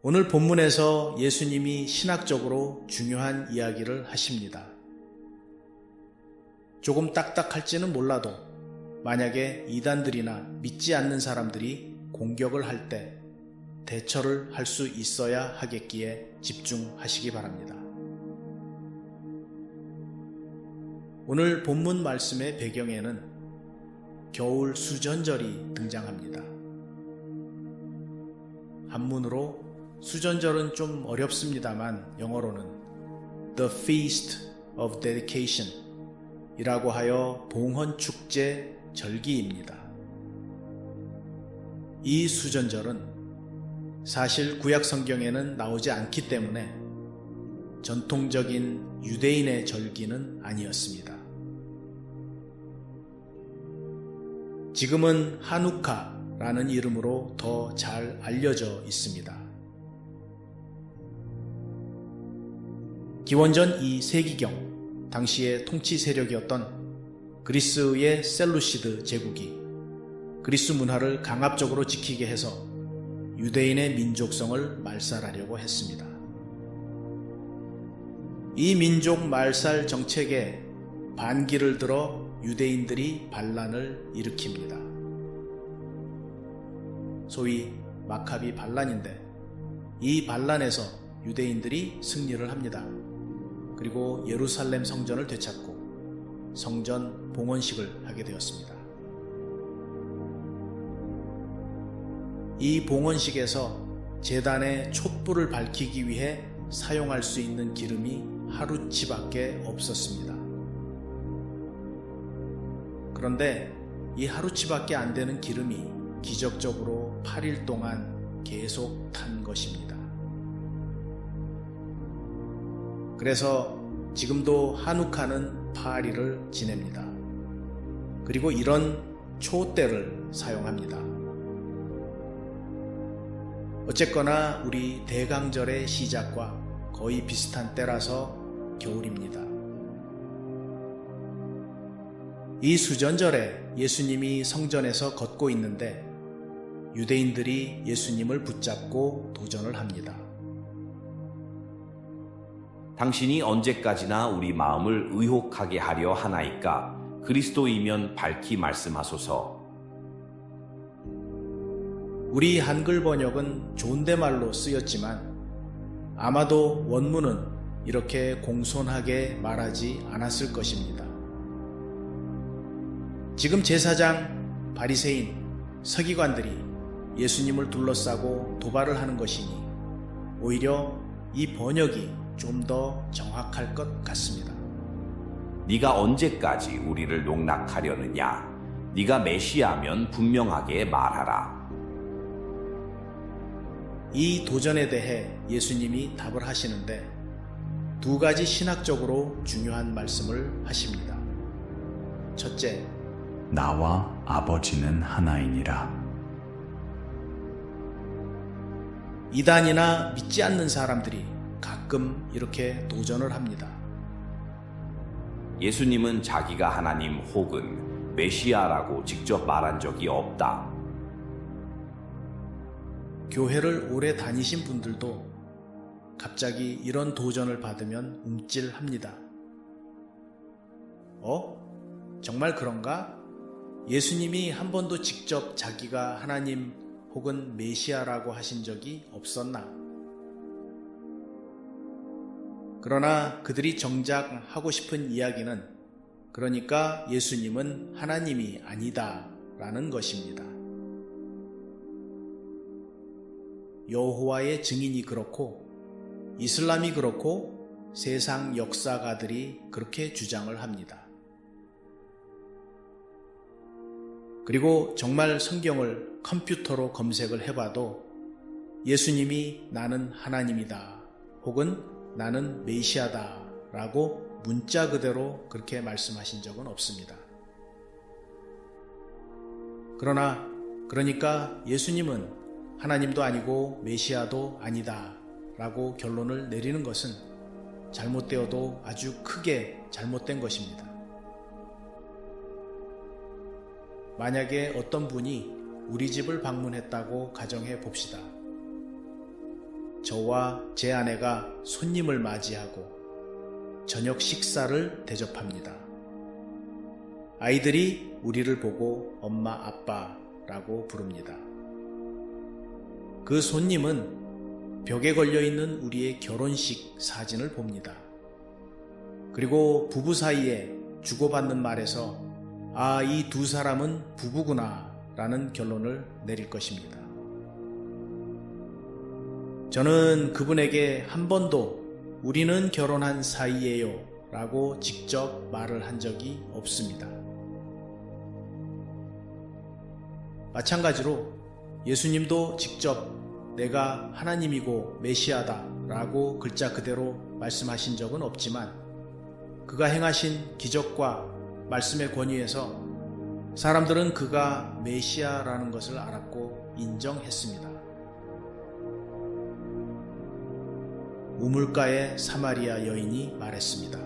오늘 본문에서 예수님이 신학적으로 중요한 이야기를 하십니다. 조금 딱딱할지는 몰라도 만약에 이단들이나 믿지 않는 사람들이 공격을 할 때 대처를 할 수 있어야 하겠기에 집중하시기 바랍니다. 오늘 본문 말씀의 배경에는 겨울 수전절이 등장합니다. 한문으로 수전절은 좀 어렵습니다만 영어로는 The Feast of Dedication 이라고 하여 봉헌축제 절기입니다. 이 수전절은 사실 구약 성경에는 나오지 않기 때문에 전통적인 유대인의 절기는 아니었습니다. 지금은 하누카라는 이름으로 더 잘 알려져 있습니다. 기원전 2세기경 당시의 통치 세력이었던 그리스의 셀루시드 제국이 그리스 문화를 강압적으로 지키게 해서 유대인의 민족성을 말살하려고 했습니다. 이 민족 말살 정책에 반기를 들어 유대인들이 반란을 일으킵니다. 소위 마카비 반란인데 이 반란에서 유대인들이 승리를 합니다. 그리고 예루살렘 성전을 되찾고 성전 봉헌식을 하게 되었습니다. 이 봉헌식에서 제단에 촛불을 밝히기 위해 사용할 수 있는 기름이 하루치밖에 없었습니다. 그런데 이 하루치밖에 안 되는 기름이 기적적으로 8일 동안 계속 탄 것입니다. 그래서 지금도 하누카는 8일을 지냅니다. 그리고 이런 초대를 사용합니다. 어쨌거나 우리 대강절의 시작과 거의 비슷한 때라서 겨울입니다. 이 수전절에 예수님이 성전에서 걷고 있는데 유대인들이 예수님을 붙잡고 도전을 합니다. 당신이 언제까지나 우리 마음을 의혹하게 하려 하나이까? 그리스도이면 밝히 말씀하소서. 우리 한글 번역은 존댓말로 쓰였지만 아마도 원문은 이렇게 공손하게 말하지 않았을 것입니다. 지금 제사장, 바리새인, 서기관들이 예수님을 둘러싸고 도발을 하는 것이니 오히려 이 번역이 좀 더 정확할 것 같습니다. 네가 언제까지 우리를 농락하려느냐? 네가 메시아면 분명하게 말하라. 이 도전에 대해 예수님이 답을 하시는데 두 가지 신학적으로 중요한 말씀을 하십니다. 첫째, 나와 아버지는 하나이니라. 이단이나 믿지 않는 사람들이 가끔 이렇게 도전을 합니다. 예수님은 자기가 하나님 혹은 메시아라고 직접 말한 적이 없다. 교회를 오래 다니신 분들도 갑자기 이런 도전을 받으면 움찔합니다. 정말 그런가? 예수님이 한 번도 직접 자기가 하나님 혹은 메시아라고 하신 적이 없었나? 그러나 그들이 정작 하고 싶은 이야기는 그러니까 예수님은 하나님이 아니다 라는 것입니다. 여호와의 증인이 그렇고 이슬람이 그렇고 세상 역사가들이 그렇게 주장을 합니다. 그리고 정말 성경을 컴퓨터로 검색을 해봐도 예수님이 나는 하나님이다 혹은 나는 메시아다 라고 문자 그대로 그렇게 말씀하신 적은 없습니다. 그러니까 예수님은 하나님도 아니고 메시아도 아니다 라고 결론을 내리는 것은 잘못되어도 아주 크게 잘못된 것입니다. 만약에 어떤 분이 우리 집을 방문했다고 가정해 봅시다. 저와 제 아내가 손님을 맞이하고 저녁 식사를 대접합니다. 아이들이 우리를 보고 엄마, 아빠라고 부릅니다. 그 손님은 벽에 걸려있는 우리의 결혼식 사진을 봅니다. 그리고 부부 사이에 주고받는 말에서 아, 이 두 사람은 부부구나 라는 결론을 내릴 것입니다. 저는 그분에게 한 번도 우리는 결혼한 사이예요 라고 직접 말을 한 적이 없습니다. 마찬가지로 예수님도 직접 내가 하나님이고 메시아다 라고 글자 그대로 말씀하신 적은 없지만 그가 행하신 기적과 말씀의 권위에서 사람들은 그가 메시아라는 것을 알았고 인정했습니다. 우물가의 사마리아 여인이 말했습니다.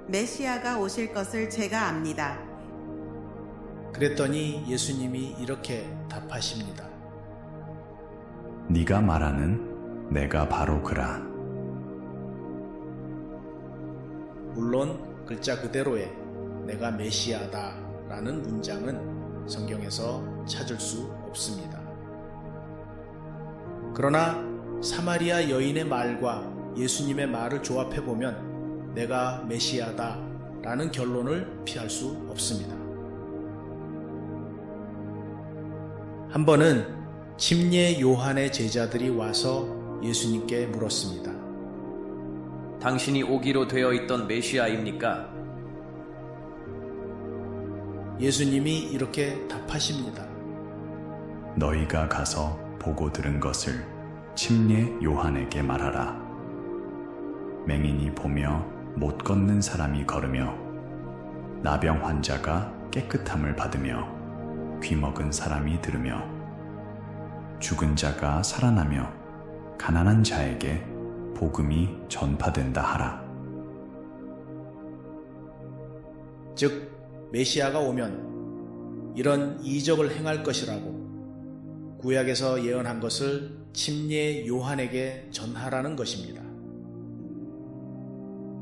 메시아가 오실 것을 제가 압니다. 그랬더니 예수님이 이렇게 답하십니다. 네가 말하는 내가 바로 그라. 물론 글자 그대로의 내가 메시아다 라는 문장은 성경에서 찾을 수 없습니다. 그러나 사마리아 여인의 말과 예수님의 말을 조합해보면 내가 메시아다 라는 결론을 피할 수 없습니다. 한 번은 침례 요한의 제자들이 와서 예수님께 물었습니다. 당신이 오기로 되어 있던 메시아입니까? 예수님이 이렇게 답하십니다. 너희가 가서 보고 들은 것을 침례 요한에게 말하라. 맹인이 보며 못 걷는 사람이 걸으며 나병 환자가 깨끗함을 받으며 귀먹은 사람이 들으며 죽은 자가 살아나며 가난한 자에게 복음이 전파된다 하라. 즉 메시아가 오면 이런 이적을 행할 것이라고 구약에서 예언한 것을 침례 요한에게 전하라는 것입니다.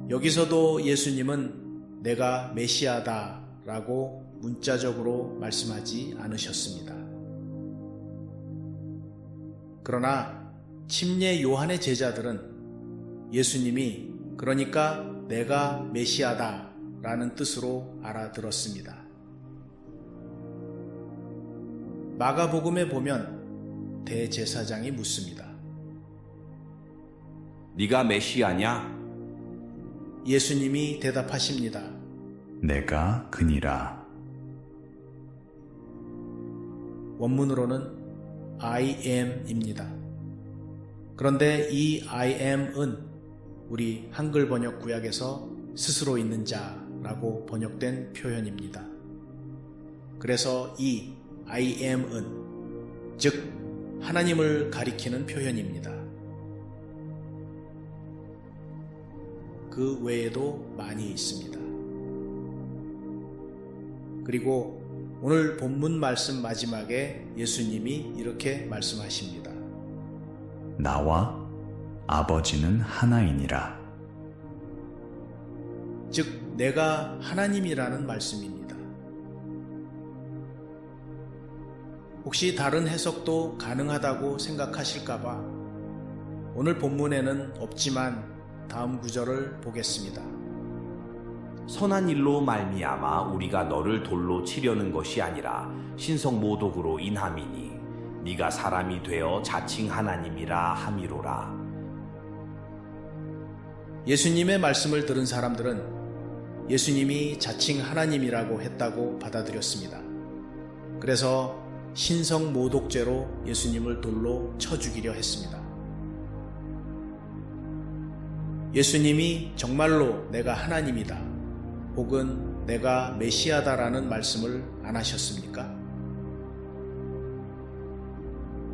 여기서도 예수님은 내가 메시아다 라고 문자적으로 말씀하지 않으셨습니다. 그러나 침례 요한의 제자들은 예수님이 그러니까 내가 메시아다 라는 뜻으로 알아들었습니다. 마가복음에 보면 대제사장이 묻습니다. 네가 메시아냐? 예수님이 대답하십니다. 내가 그니라. 원문으로는 I am입니다. 그런데 이 I am은 우리 한글 번역 구약에서 스스로 있는 자라고 번역된 표현입니다. 그래서 이 I am은 즉 하나님을 가리키는 표현입니다. 그 외에도 많이 있습니다. 그리고 오늘 본문 말씀 마지막에 예수님이 이렇게 말씀하십니다. 나와 아버지는 하나이니라. 즉 내가 하나님이라는 말씀입니다. 혹시 다른 해석도 가능하다고 생각하실까봐 오늘 본문에는 없지만 다음 구절을 보겠습니다. 선한 일로 말미암아 우리가 너를 돌로 치려는 것이 아니라 신성 모독으로 인함이니 네가 사람이 되어 자칭 하나님이라 함이로라. 예수님의 말씀을 들은 사람들은 예수님이 자칭 하나님이라고 했다고 받아들였습니다. 그래서 신성 모독죄로 예수님을 돌로 쳐 죽이려 했습니다. 예수님이 정말로 내가 하나님이다 혹은 내가 메시아다라는 말씀을 안 하셨습니까?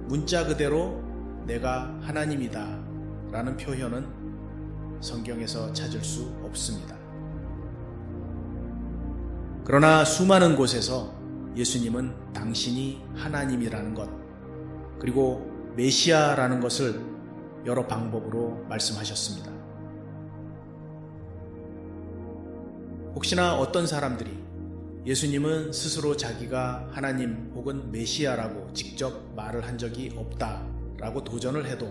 문자 그대로 내가 하나님이다 라는 표현은 성경에서 찾을 수 없습니다. 그러나 수많은 곳에서 예수님은 당신이 하나님이라는 것, 그리고 메시아라는 것을 여러 방법으로 말씀하셨습니다. 혹시나 어떤 사람들이 예수님은 스스로 자기가 하나님 혹은 메시아라고 직접 말을 한 적이 없다라고 도전을 해도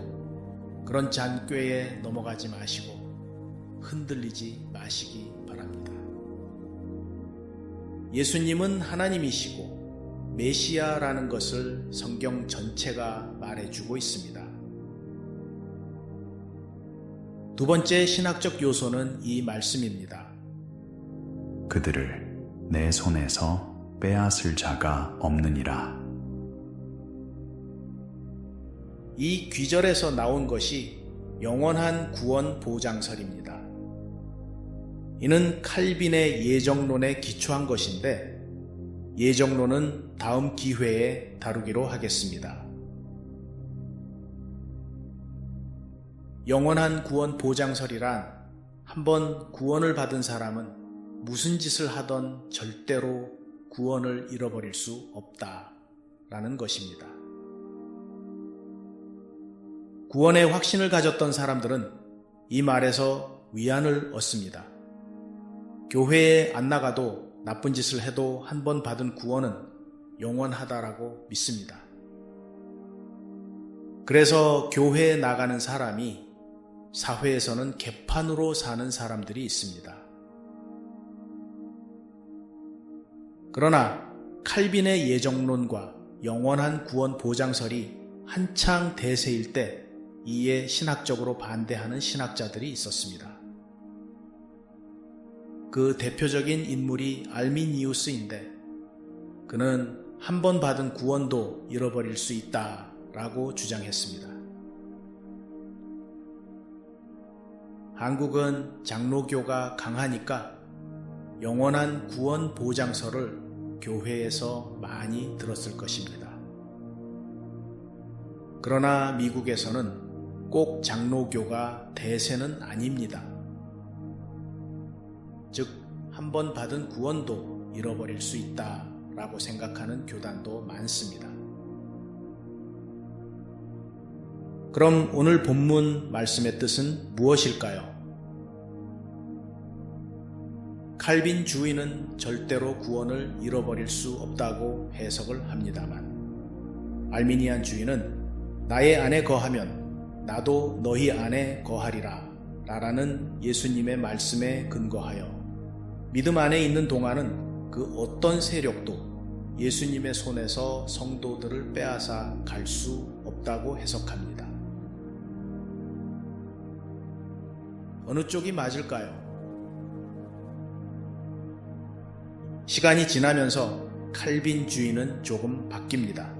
그런 잔꾀에 넘어가지 마시고 흔들리지 마시기 바랍니다. 예수님은 하나님이시고 메시아라는 것을 성경 전체가 말해주고 있습니다. 두 번째 신학적 요소는 이 말씀입니다. 그들을 내 손에서 빼앗을 자가 없느니라. 이 귀절에서 나온 것이 영원한 구원 보장설입니다. 이는 칼빈의 예정론에 기초한 것인데 예정론은 다음 기회에 다루기로 하겠습니다. 영원한 구원 보장설이란 한번 구원을 받은 사람은 무슨 짓을 하던 절대로 구원을 잃어버릴 수 없다라는 것입니다. 구원의 확신을 가졌던 사람들은 이 말에서 위안을 얻습니다. 교회에 안 나가도 나쁜 짓을 해도 한 번 받은 구원은 영원하다라고 믿습니다. 그래서 교회에 나가는 사람이 사회에서는 개판으로 사는 사람들이 있습니다. 그러나 칼빈의 예정론과 영원한 구원 보장설이 한창 대세일 때 이에 신학적으로 반대하는 신학자들이 있었습니다. 그 대표적인 인물이 알미니우스인데 그는 한 번 받은 구원도 잃어버릴 수 있다라고 주장했습니다. 한국은 장로교가 강하니까 영원한 구원 보장설을 교회에서 많이 들었을 것입니다. 그러나 미국에서는 꼭 장로교가 대세는 아닙니다. 즉, 한 번 받은 구원도 잃어버릴 수 있다라고 생각하는 교단도 많습니다. 그럼 오늘 본문 말씀의 뜻은 무엇일까요? 칼빈 주의는 절대로 구원을 잃어버릴 수 없다고 해석을 합니다만 알미니안 주의는 나의 안에 거하면 나도 너희 안에 거하리라 라는 예수님의 말씀에 근거하여 믿음 안에 있는 동안은 그 어떤 세력도 예수님의 손에서 성도들을 빼앗아 갈 수 없다고 해석합니다. 어느 쪽이 맞을까요? 시간이 지나면서 칼빈주의는 조금 바뀝니다.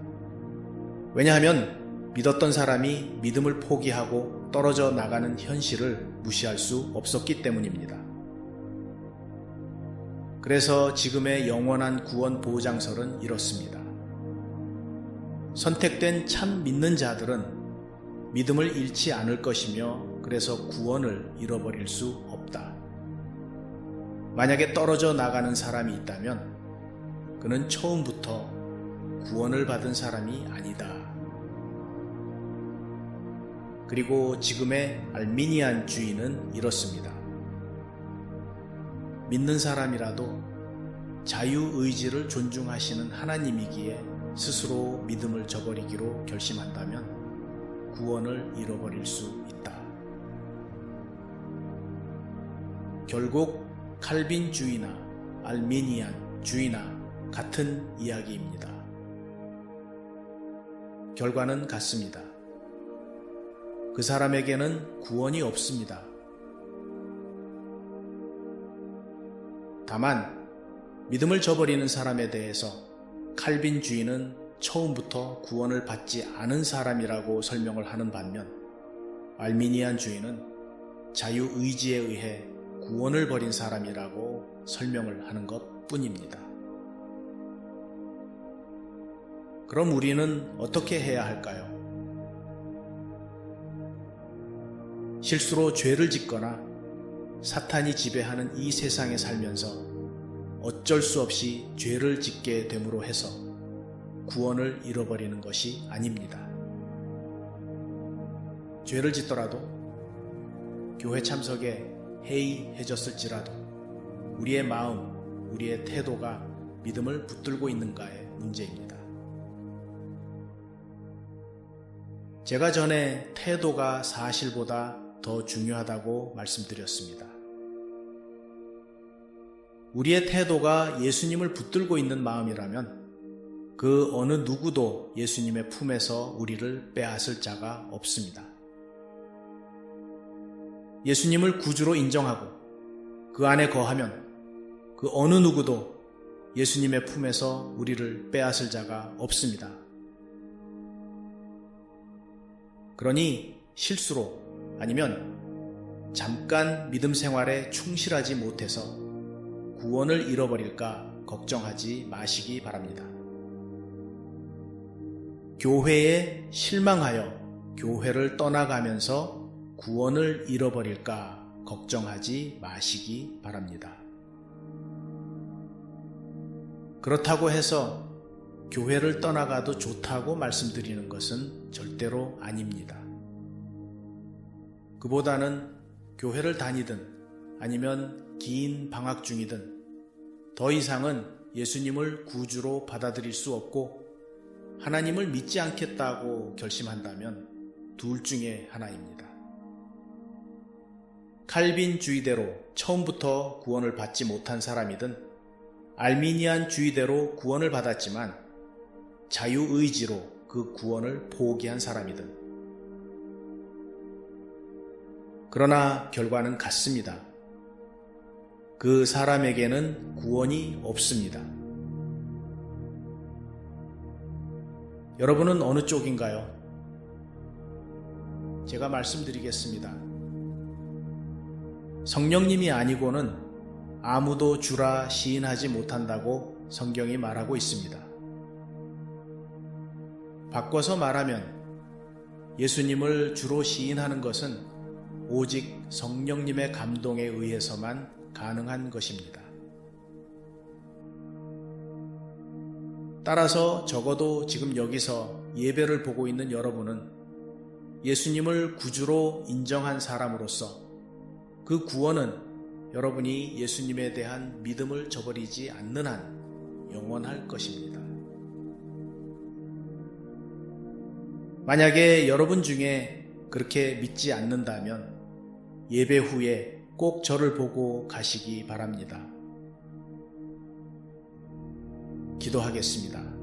왜냐하면 믿었던 사람이 믿음을 포기하고 떨어져 나가는 현실을 무시할 수 없었기 때문입니다. 그래서 지금의 영원한 구원 보장설은 이렇습니다. 선택된 참 믿는 자들은 믿음을 잃지 않을 것이며 그래서 구원을 잃어버릴 수 없다. 만약에 떨어져 나가는 사람이 있다면 그는 처음부터 구원을 받은 사람이 아니다. 그리고 지금의 알미니안주의는 이렇습니다. 믿는 사람이라도 자유의지를 존중하시는 하나님이기에 스스로 믿음을 저버리기로 결심한다면 구원을 잃어버릴 수 있다. 결국 칼빈주의나 알미니안주의나 같은 이야기입니다. 결과는 같습니다. 그 사람에게는 구원이 없습니다. 다만 믿음을 저버리는 사람에 대해서 칼빈주의는 처음부터 구원을 받지 않은 사람이라고 설명을 하는 반면 알미니안주의는 자유의지에 의해 구원을 버린 사람이라고 설명을 하는 것 뿐입니다. 그럼 우리는 어떻게 해야 할까요? 실수로 죄를 짓거나 사탄이 지배하는 이 세상에 살면서 어쩔 수 없이 죄를 짓게 됨으로 해서 구원을 잃어버리는 것이 아닙니다. 죄를 짓더라도 교회 참석에 해이해졌을지라도 우리의 마음, 우리의 태도가 믿음을 붙들고 있는가의 문제입니다. 제가 전에 태도가 사실보다 더 중요하다고 말씀드렸습니다. 우리의 태도가 예수님을 붙들고 있는 마음이라면 그 어느 누구도 예수님의 품에서 우리를 빼앗을 자가 없습니다. 예수님을 구주로 인정하고 그 안에 거하면 그 어느 누구도 예수님의 품에서 우리를 빼앗을 자가 없습니다. 그러니 실수로 아니면 잠깐 믿음 생활에 충실하지 못해서 구원을 잃어버릴까 걱정하지 마시기 바랍니다. 교회에 실망하여 교회를 떠나가면서 구원을 잃어버릴까 걱정하지 마시기 바랍니다. 그렇다고 해서 교회를 떠나가도 좋다고 말씀드리는 것은 절대로 아닙니다. 그보다는 교회를 다니든 아니면 긴 방학 중이든 더 이상은 예수님을 구주로 받아들일 수 없고 하나님을 믿지 않겠다고 결심한다면 둘 중에 하나입니다. 칼빈 주의대로 처음부터 구원을 받지 못한 사람이든 알미니안 주의대로 구원을 받았지만 자유의지로 그 구원을 포기한 사람이든 그러나 결과는 같습니다. 그 사람에게는 구원이 없습니다. 여러분은 어느 쪽인가요? 제가 말씀드리겠습니다. 성령님이 아니고는 아무도 주라 시인하지 못한다고 성경이 말하고 있습니다. 바꿔서 말하면 예수님을 주로 시인하는 것은 오직 성령님의 감동에 의해서만 가능한 것입니다. 따라서 적어도 지금 여기서 예배를 보고 있는 여러분은 예수님을 구주로 인정한 사람으로서 그 구원은 여러분이 예수님에 대한 믿음을 저버리지 않는 한 영원할 것입니다. 만약에 여러분 중에 그렇게 믿지 않는다면 예배 후에 꼭 저를 보고 가시기 바랍니다. 기도하겠습니다.